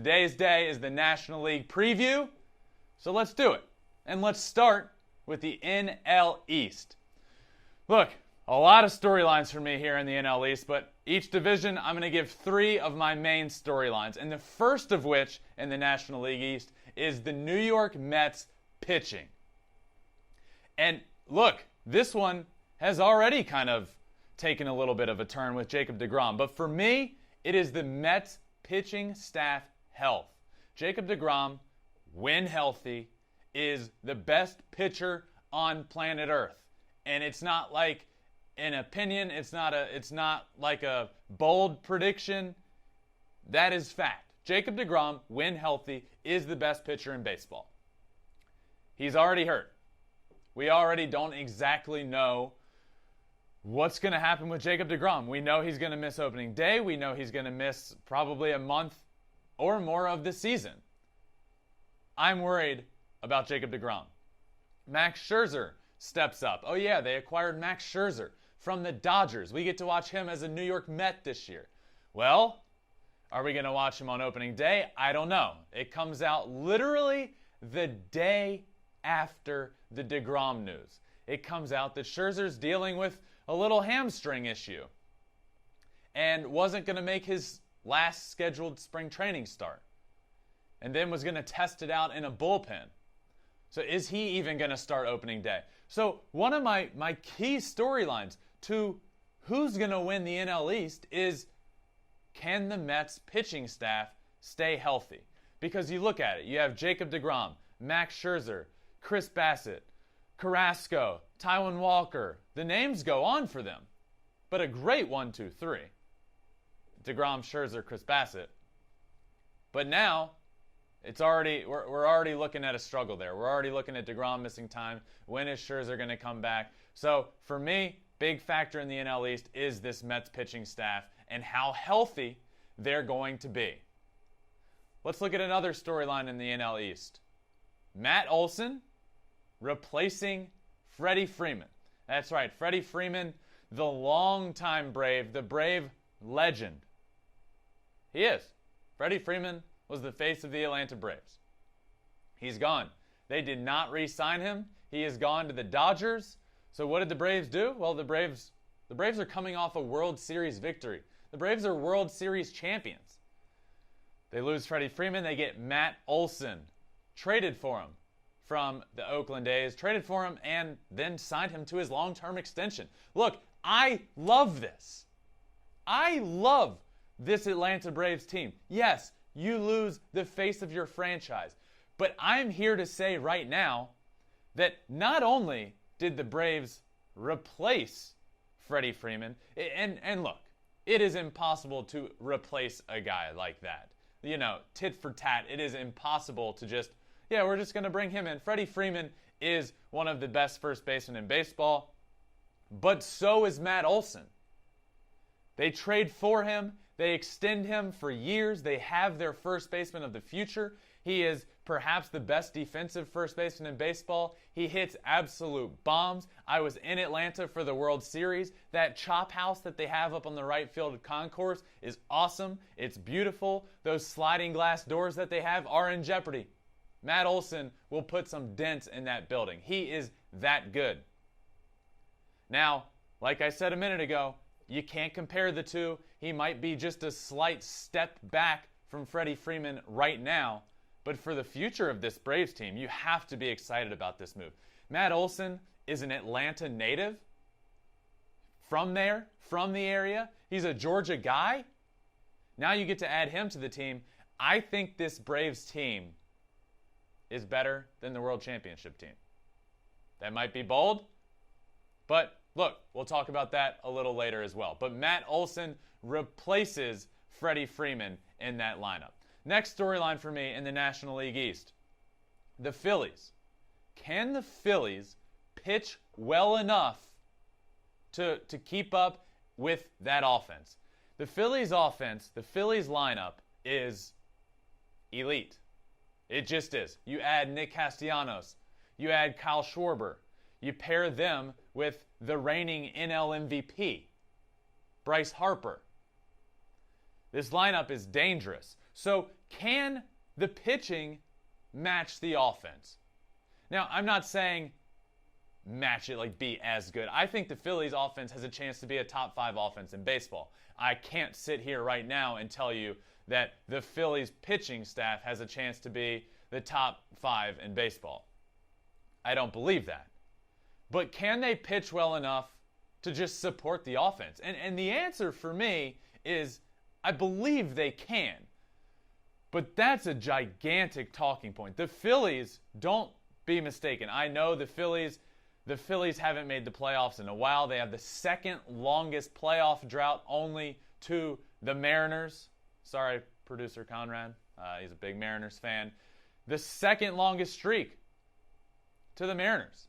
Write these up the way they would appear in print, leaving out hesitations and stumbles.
Today's day is the National League preview, so let's do it. And let's start with the NL East. Look, a lot of storylines for me here in the NL East, but each division I'm going to give 3 of my main storylines. And the first of which in the National League East is the New York Mets pitching. And look, this one has already kind of taken a little bit of a turn with Jacob deGrom. But for me, it is the Mets pitching staff health. Jacob deGrom, when healthy, is the best pitcher on planet Earth. And it's not like an opinion, it's not like a bold prediction. That is fact. Jacob deGrom, when healthy, is the best pitcher in baseball. He's already hurt. We already don't exactly know what's going to happen with Jacob deGrom. We know he's going to miss opening day. We know he's going to miss probably a month or more of the season. I'm worried about Jacob deGrom. Max Scherzer steps up. Oh yeah, they acquired Max Scherzer from the Dodgers. We get to watch him as a New York Met this year. Well, are we going to watch him on opening day? I don't know. It comes out literally the day after the deGrom news. It comes out that Scherzer's dealing with a little hamstring issue and wasn't going to make his last scheduled spring training start, and then was going to test it out in a bullpen. So is he even going to start opening day? So one of my key storylines to who's going to win the NL East is, can the Mets pitching staff stay healthy? Because you look at it, you have Jacob deGrom, Max Scherzer, Chris Bassett, Carrasco, Taijuan Walker. The names go on for them, but a great 1, 2, 3. deGrom, Scherzer, Chris Bassett. But now we're already looking at a struggle there. We're already looking at deGrom missing time. When is Scherzer going to come back? So for me, big factor in the NL East is this Mets pitching staff and how healthy they're going to be. Let's look at another storyline in the NL East. Matt Olson replacing Freddie Freeman. That's right, Freddie Freeman, the longtime Brave, the Brave legend. He is. Freddie Freeman was the face of the Atlanta Braves. He's gone. They did not re-sign him. He has gone to the Dodgers. So what did the Braves do? Well, the Braves are coming off a World Series victory. The Braves are World Series champions. They lose Freddie Freeman. They get Matt Olson. Traded for him from the Oakland A's. Traded for him and then signed him to his long-term extension. Look, I love this. I love this Atlanta Braves team. Yes, you lose the face of your franchise. But I'm here to say right now that not only did the Braves replace Freddie Freeman, and look, it is impossible to replace a guy like that. You know, tit for tat, it is impossible to just, we're just going to bring him in. Freddie Freeman is one of the best first basemen in baseball, but so is Matt Olson. They trade for him. They extend him for years. They have their first baseman of the future. He is perhaps the best defensive first baseman in baseball. He hits absolute bombs. I was in Atlanta for the World Series. That chop house that they have up on the right field concourse is awesome. It's beautiful. Those sliding glass doors that they have are in jeopardy. Matt Olson will put some dents in that building. He is that good. Now, like I said a minute ago, you can't compare the two. He might be just a slight step back from Freddie Freeman right now. But for the future of this Braves team, you have to be excited about this move. Matt Olson is an Atlanta native. From there, from the area. He's a Georgia guy. Now you get to add him to the team. I think this Braves team is better than the World Championship team. That might be bold, but look, we'll talk about that a little later as well. But Matt Olson replaces Freddie Freeman in that lineup. Next storyline for me in the National League East. The Phillies. Can the Phillies pitch well enough to keep up with that offense? The Phillies offense, the Phillies lineup is elite. It just is. You add Nick Castellanos. You add Kyle Schwarber. You pair them with the reigning NL MVP, Bryce Harper. This lineup is dangerous. So can the pitching match the offense? Now, I'm not saying match it, like be as good. I think the Phillies offense has a chance to be a top 5 offense in baseball. I can't sit here right now and tell you that the Phillies pitching staff has a chance to be the top 5 in baseball. I don't believe that. But can they pitch well enough to just support the offense? And the answer for me is I believe they can. But that's a gigantic talking point. The Phillies, don't be mistaken. I know the Phillies haven't made the playoffs in a while. They have the second longest playoff drought only to the Mariners. Sorry, producer Conrad. He's a big Mariners fan. The second longest streak to the Mariners.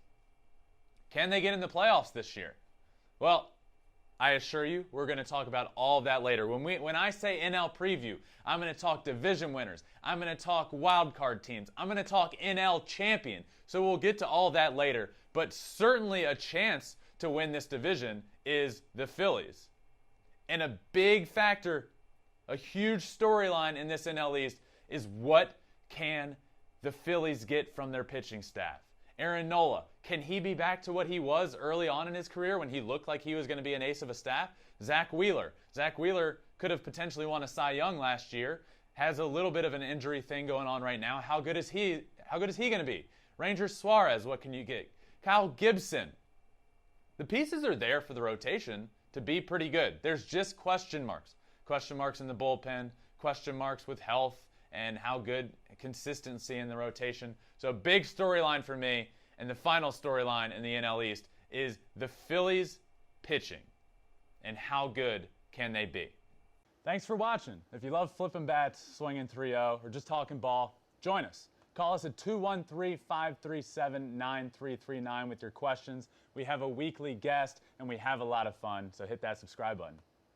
Can they get in the playoffs this year? Well, I assure you, we're going to talk about all of that later. When I say NL preview, I'm going to talk division winners. I'm going to talk wild card teams. I'm going to talk NL champion. So we'll get to all that later. But certainly a chance to win this division is the Phillies. And a big factor, a huge storyline in this NL East is what can the Phillies get from their pitching staff? Aaron Nola, can he be back to what he was early on in his career when he looked like he was going to be an ace of a staff? Zach Wheeler. Zach Wheeler could have potentially won a Cy Young last year. Has a little bit of an injury thing going on right now. How good is he going to be? Ranger Suarez, what can you get? Kyle Gibson. The pieces are there for the rotation to be pretty good. There's just question marks. Question marks in the bullpen, question marks with health, and how good consistency in the rotation. So big storyline for me, and the final storyline in the NL East is the Phillies pitching and how good can they be. Thanks for watching. If you love flipping bats, swinging 3-0, or just talking ball, join us. Call us at 213-537-9339 with your questions. We have a weekly guest, and we have a lot of fun, so hit that subscribe button.